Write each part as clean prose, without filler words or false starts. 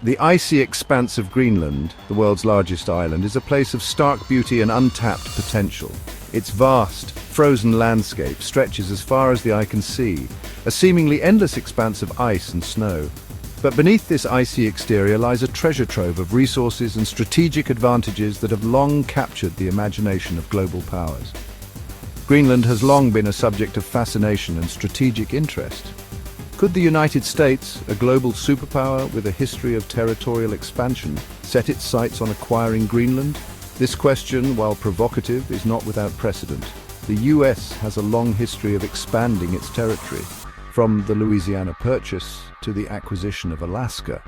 The icy expanse of Greenland, the world's largest island, is a place of stark beauty and untapped potential. Its vast, frozen landscape stretches as far as the eye can see, a seemingly endless expanse of ice and snow. But beneath this icy exterior lies a treasure trove of resources and strategic advantages that have long captured the imagination of global powers. Greenland has long been a subject of fascination and strategic interest. Could the United States, a global superpower with a history of territorial expansion, set its sights on acquiring Greenland? This question, while provocative, is not without precedent. The US has a long history of expanding its territory, from the Louisiana Purchase to the acquisition of Alaska.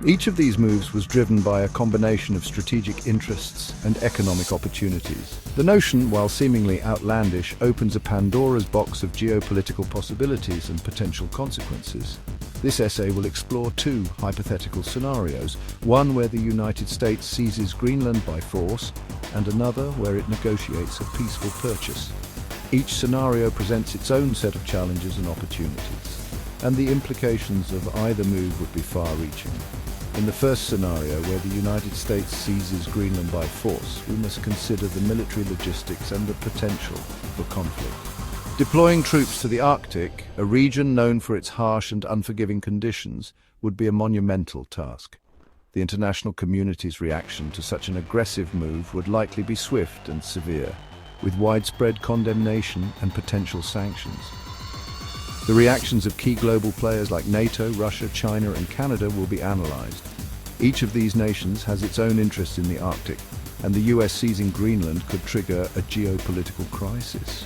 Each of these moves was driven by a combination of strategic interests and economic opportunities. The notion, while seemingly outlandish, opens a Pandora's box of geopolitical possibilities and potential consequences. This essay will explore two hypothetical scenarios, one where the United States seizes Greenland by force, and another where it negotiates a peaceful purchase. Each scenario presents its own set of challenges and opportunities, and the implications of either move would be far-reaching. In the first scenario, where the United States seizes Greenland by force, we must consider the military logistics and the potential for conflict. Deploying troops to the Arctic, a region known for its harsh and unforgiving conditions, would be a monumental task. The international community's reaction to such an aggressive move would likely be swift and severe, with widespread condemnation and potential sanctions. The reactions of key global players like NATO, Russia, China, and Canada will be analyzed. Each of these nations has its own interest in the Arctic, and the US seizing Greenland could trigger a geopolitical crisis.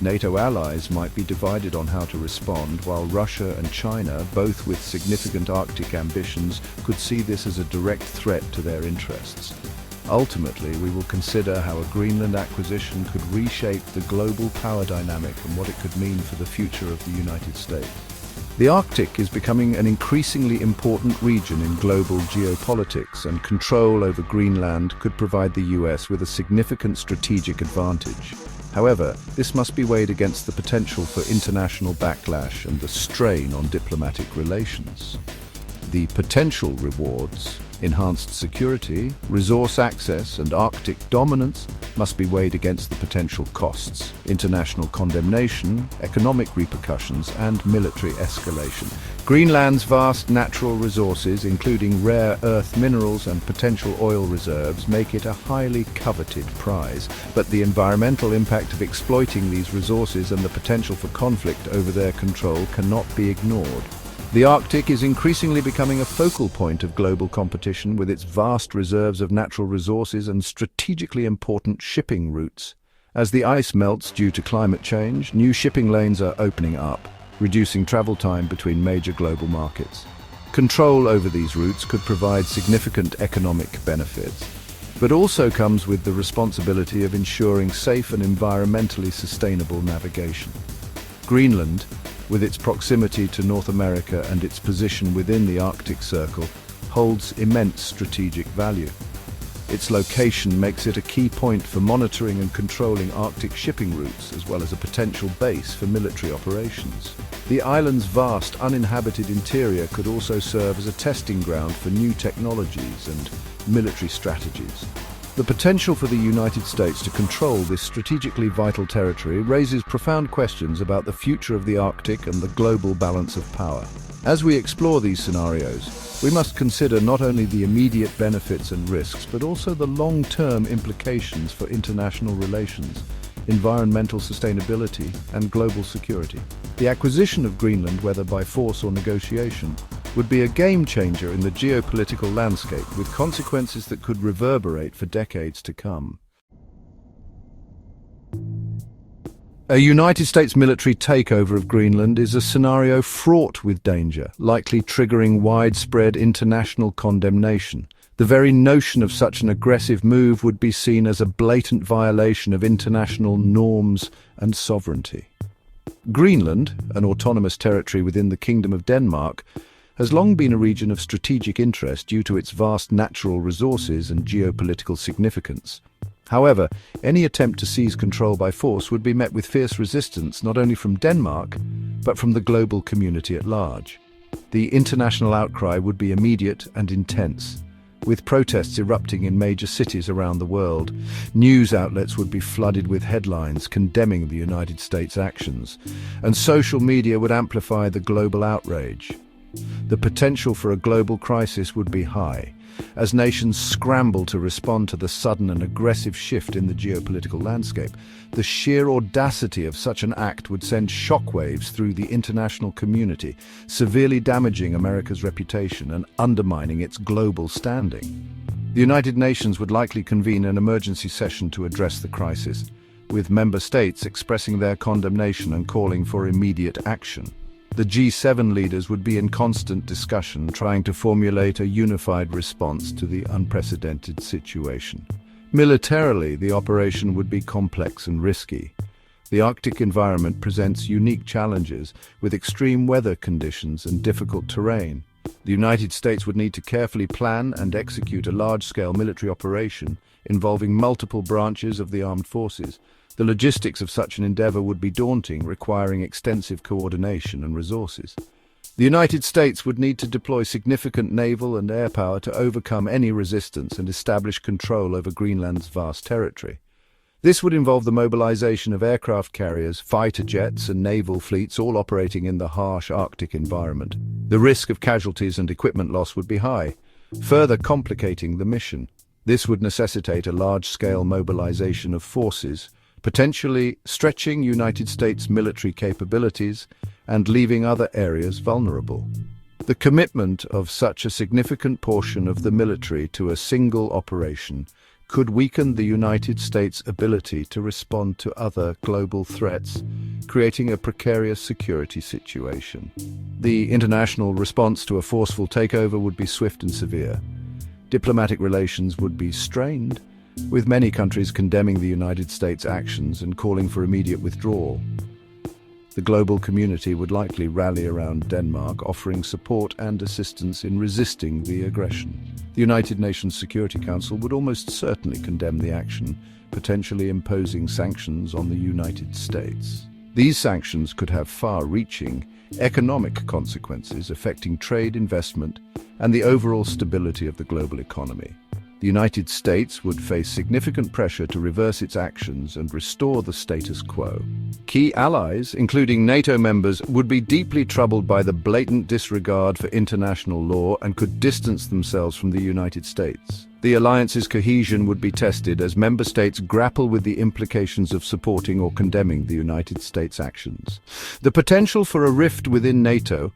NATO allies might be divided on how to respond, while Russia and China, both with significant Arctic ambitions, could see this as a direct threat to their interests. Ultimately, we will consider how a Greenland acquisition could reshape the global power dynamic and what it could mean for the future of the United States. The Arctic is becoming an increasingly important region in global geopolitics, and control over Greenland could provide the US with a significant strategic advantage. However, this must be weighed against the potential for international backlash and the strain on diplomatic relations. The potential rewards, enhanced security, resource access, and Arctic dominance must be weighed against the potential costs, international condemnation, economic repercussions, and military escalation. Greenland's vast natural resources, including rare earth minerals and potential oil reserves, make it a highly coveted prize, but the environmental impact of exploiting these resources and the potential for conflict over their control cannot be ignored. The Arctic is increasingly becoming a focal point of global competition, with its vast reserves of natural resources and strategically important shipping routes. As the ice melts due to climate change, new shipping lanes are opening up, reducing travel time between major global markets. Control over these routes could provide significant economic benefits, but also comes with the responsibility of ensuring safe and environmentally sustainable navigation. Greenland, with its proximity to North America and its position within the Arctic Circle, holds immense strategic value. Its location makes it a key point for monitoring and controlling Arctic shipping routes, as well as a potential base for military operations. The island's vast, uninhabited interior could also serve as a testing ground for new technologies and military strategies. The potential for the United States to control this strategically vital territory raises profound questions about the future of the Arctic and the global balance of power. As we explore these scenarios, we must consider not only the immediate benefits and risks, but also the long-term implications for international relations, environmental sustainability, and global security. The acquisition of Greenland, whether by force or negotiation, would be a game-changer in the geopolitical landscape, with consequences that could reverberate for decades to come. A United States military takeover of Greenland is a scenario fraught with danger, likely triggering widespread international condemnation. The very notion of such an aggressive move would be seen as a blatant violation of international norms and sovereignty. Greenland, an autonomous territory within the Kingdom of Denmark, has long been a region of strategic interest due to its vast natural resources and geopolitical significance. However, any attempt to seize control by force would be met with fierce resistance not only from Denmark, but from the global community at large. The international outcry would be immediate and intense, with protests erupting in major cities around the world. News outlets would be flooded with headlines condemning the United States' actions, and social media would amplify the global outrage. The potential for a global crisis would be high, as nations scramble to respond to the sudden and aggressive shift in the geopolitical landscape. The sheer audacity of such an act would send shockwaves through the international community, severely damaging America's reputation and undermining its global standing. The United Nations would likely convene an emergency session to address the crisis, with member states expressing their condemnation and calling for immediate action. The G7 leaders would be in constant discussion, trying to formulate a unified response to the unprecedented situation. Militarily, the operation would be complex and risky. The Arctic environment presents unique challenges, with extreme weather conditions and difficult terrain. The United States would need to carefully plan and execute a large-scale military operation involving multiple branches of the armed forces. The logistics of such an endeavor would be daunting, requiring extensive coordination and resources. The United States would need to deploy significant naval and air power to overcome any resistance and establish control over Greenland's vast territory. This would involve the mobilization of aircraft carriers, fighter jets, and naval fleets, all operating in the harsh Arctic environment. The risk of casualties and equipment loss would be high, further complicating the mission. This would necessitate a large-scale mobilization of forces, potentially stretching United States military capabilities and leaving other areas vulnerable. The commitment of such a significant portion of the military to a single operation could weaken the United States' ability to respond to other global threats, creating a precarious security situation. The international response to a forceful takeover would be swift and severe. Diplomatic relations would be strained, with many countries condemning the United States' actions and calling for immediate withdrawal. The global community would likely rally around Denmark, offering support and assistance in resisting the aggression. The United Nations Security Council would almost certainly condemn the action, potentially imposing sanctions on the United States. These sanctions could have far-reaching economic consequences affecting trade, investment, and the overall stability of the global economy. The United States would face significant pressure to reverse its actions and restore the status quo. Key allies, including NATO members, would be deeply troubled by the blatant disregard for international law and could distance themselves from the United States. The alliance's cohesion would be tested as member states grapple with the implications of supporting or condemning the United States' actions. The potential for a rift within NATO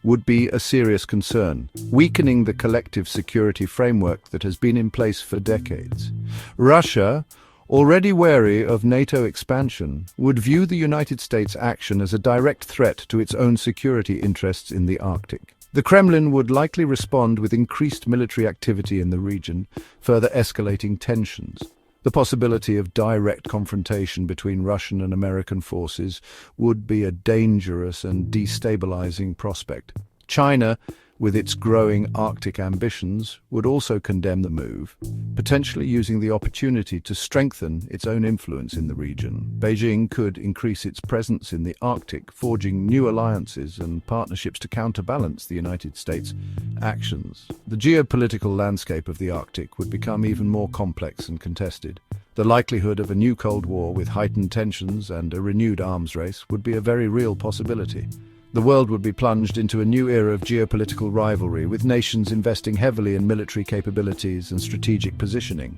would be a serious concern, weakening the collective security framework that has been in place for decades. Russia, already wary of NATO expansion, would view the United States' action as a direct threat to its own security interests in the Arctic. The Kremlin would likely respond with increased military activity in the region, further escalating tensions. The possibility of direct confrontation between Russian and American forces would be a dangerous and destabilizing prospect. China, with its growing Arctic ambitions, would also condemn the move, potentially using the opportunity to strengthen its own influence in the region. Beijing could increase its presence in the Arctic, forging new alliances and partnerships to counterbalance the United States' actions. The geopolitical landscape of the Arctic would become even more complex and contested. The likelihood of a new Cold War with heightened tensions and a renewed arms race would be a very real possibility. The world would be plunged into a new era of geopolitical rivalry, with nations investing heavily in military capabilities and strategic positioning.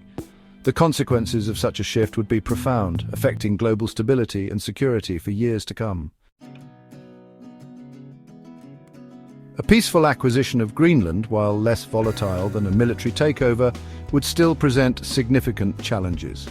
The consequences of such a shift would be profound, affecting global stability and security for years to come. A peaceful acquisition of Greenland, while less volatile than a military takeover, would still present significant challenges.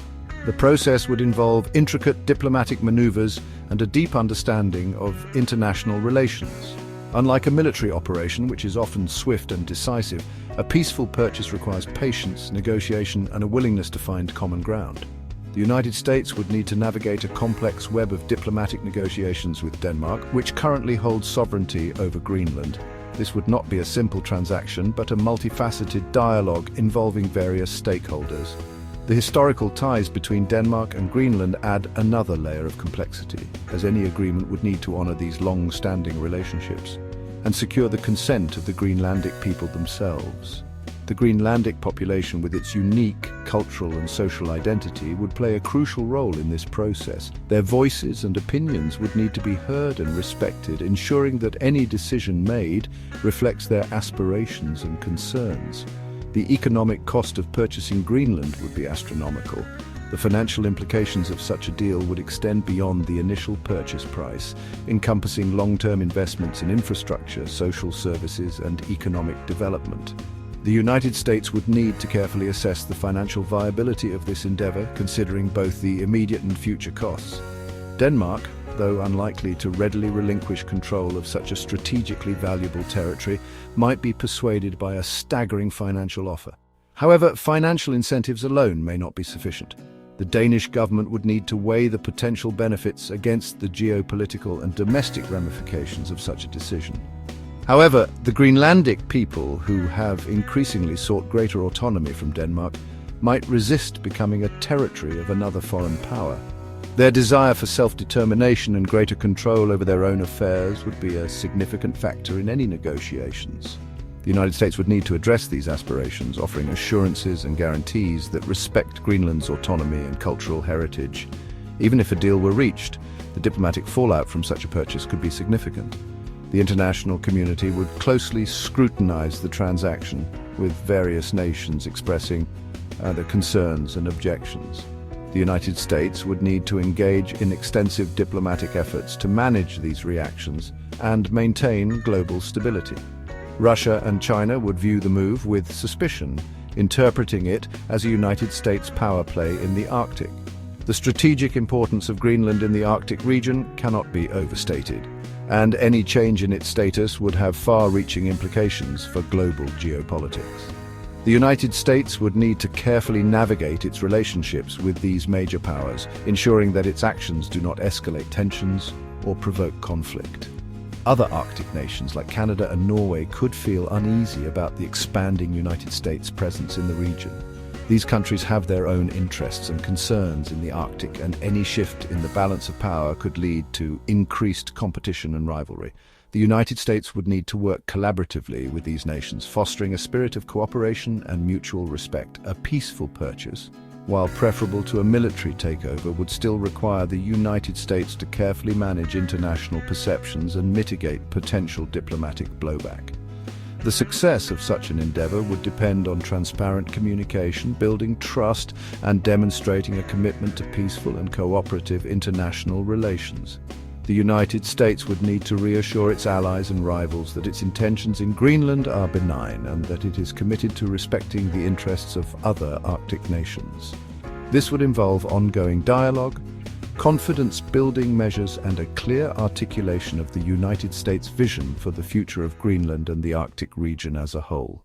The process would involve intricate diplomatic maneuvers and a deep understanding of international relations. Unlike a military operation, which is often swift and decisive, a peaceful purchase requires patience, negotiation, and a willingness to find common ground. The United States would need to navigate a complex web of diplomatic negotiations with Denmark, which currently holds sovereignty over Greenland. This would not be a simple transaction, but a multifaceted dialogue involving various stakeholders. The historical ties between Denmark and Greenland add another layer of complexity, as any agreement would need to honor these long-standing relationships. and secure the consent of the Greenlandic people themselves. The Greenlandic population, with its unique cultural and social identity, would play a crucial role in this process. Their voices and opinions would need to be heard and respected, ensuring that any decision made reflects their aspirations and concerns. The economic cost of purchasing Greenland would be astronomical. The financial implications of such a deal would extend beyond the initial purchase price, encompassing long-term investments in infrastructure, social services, and economic development. The United States would need to carefully assess the financial viability of this endeavor, considering both the immediate and future costs. Denmark, though unlikely to readily relinquish control of such a strategically valuable territory, might be persuaded by a staggering financial offer. However, financial incentives alone may not be sufficient. The Danish government would need to weigh the potential benefits against the geopolitical and domestic ramifications of such a decision. However, the Greenlandic people, who have increasingly sought greater autonomy from Denmark, might resist becoming a territory of another foreign power. Their desire for self-determination and greater control over their own affairs would be a significant factor in any negotiations. The United States would need to address these aspirations, offering assurances and guarantees that respect Greenland's autonomy and cultural heritage. Even if a deal were reached, the diplomatic fallout from such a purchase could be significant. The international community would closely scrutinize the transaction, with various nations expressing their concerns and objections. The United States would need to engage in extensive diplomatic efforts to manage these reactions and maintain global stability. Russia and China would view the move with suspicion, interpreting it as a United States power play in the Arctic. The strategic importance of Greenland in the Arctic region cannot be overstated, and any change in its status would have far-reaching implications for global geopolitics. The United States would need to carefully navigate its relationships with these major powers, ensuring that its actions do not escalate tensions or provoke conflict. Other Arctic nations like Canada and Norway could feel uneasy about the expanding United States presence in the region. These countries have their own interests and concerns in the Arctic, and any shift in the balance of power could lead to increased competition and rivalry. The United States would need to work collaboratively with these nations, fostering a spirit of cooperation and mutual respect. A peaceful purchase, while preferable to a military takeover, would still require the United States to carefully manage international perceptions and mitigate potential diplomatic blowback. The success of such an endeavor would depend on transparent communication, building trust, and demonstrating a commitment to peaceful and cooperative international relations. The United States would need to reassure its allies and rivals that its intentions in Greenland are benign and that it is committed to respecting the interests of other Arctic nations. This would involve ongoing dialogue, confidence-building measures, and a clear articulation of the United States' vision for the future of Greenland and the Arctic region as a whole.